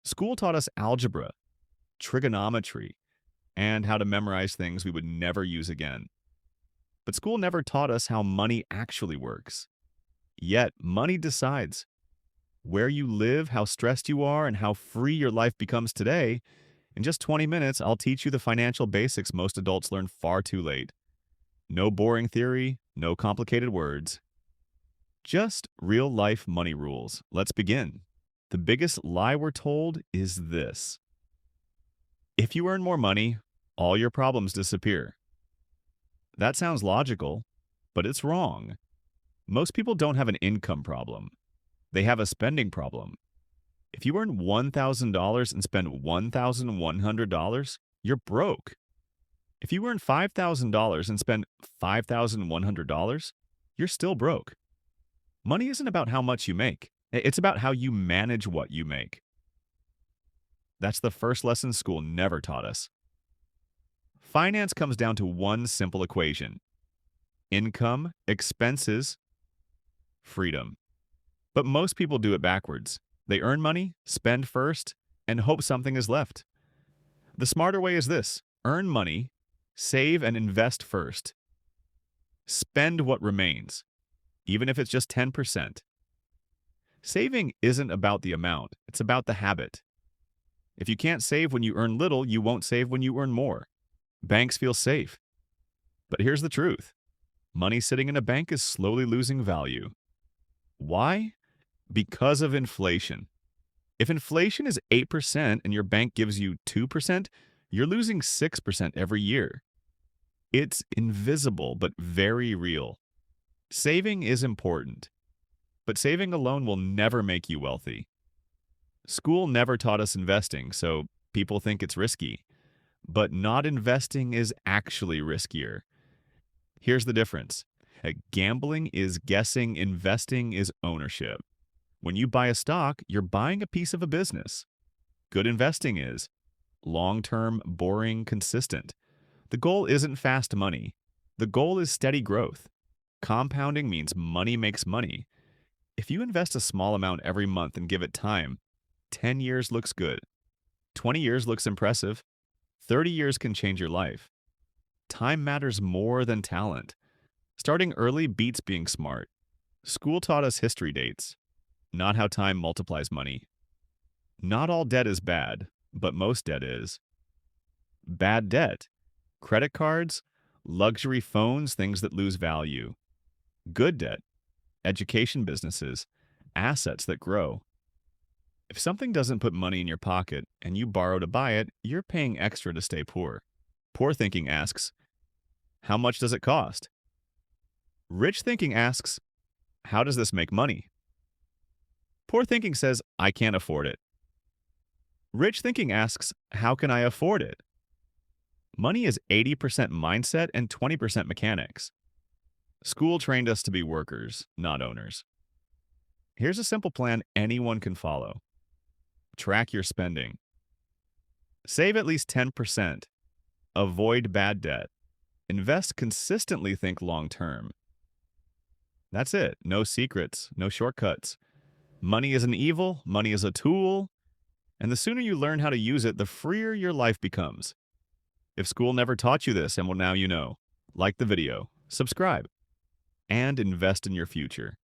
School taught us algebra, trigonometry, and how to memorize things we would never use again. But school never taught us how money actually works. Yet, money decides where you live, how stressed you are, and how free your life becomes today. In just 20 minutes, I'll teach you the financial basics most adults learn far too late. No boring theory, no complicated words, just real life money rules. Let's begin. The biggest lie we're told is this: if you earn more money, all your problems disappear. That sounds logical, but it's wrong. Most people don't have an income problem, they have a spending problem. If you earn $1,000 and spend $1,100, you're broke. If you earn $5,000 and spend $5,100, you're still broke. Money isn't about how much you make, it's about how you manage what you make. That's the first lesson school never taught us. Finance comes down to one simple equation: income, expenses, freedom. But most people do it backwards. They earn money, spend first, and hope something is left. The smarter way is this: earn money, save and invest first. Spend what remains, even if it's just 10%. Saving isn't about the amount, it's about the habit. If you can't save when you earn little, you won't save when you earn more. Banks feel safe. But here's the truth: money sitting in a bank is slowly losing value. Why? Because of inflation. If inflation is 8% and your bank gives you 2%, you're losing 6% every year. It's invisible, but very real. Saving is important, but saving alone will never make you wealthy. School never taught us investing, so people think it's risky. But not investing is actually riskier. Here's the difference. Gambling is guessing, investing is ownership. When you buy a stock, you're buying a piece of a business. Good investing is long-term, boring, consistent. The goal isn't fast money. The goal is steady growth. Compounding means money makes money. If you invest a small amount every month and give it time, 10 years looks good. 20 years looks impressive. 30 years can change your life. Time matters more than talent. Starting early beats being smart. School taught us history dates, not how time multiplies money. Not all debt is bad, but most debt is. Bad debt: credit cards, luxury phones, things that lose value. Good debt: education businesses, assets that grow. If something doesn't put money in your pocket and you borrow to buy it, you're paying extra to stay poor. Poor thinking asks, how much does it cost? Rich thinking asks, how does this make money? Poor thinking says, I can't afford it. Rich thinking asks, how can I afford it? Money is 80% mindset and 20% mechanics. School trained us to be workers, not owners. Here's a simple plan anyone can follow. Track your spending. Save at least 10%. Avoid bad debt. Invest consistently, think long term. That's it. No secrets, no shortcuts. Money is an evil, money is a tool, and the sooner you learn how to use it, the freer your life becomes. If school never taught you this, and well, now you know, like the video, subscribe, and invest in your future.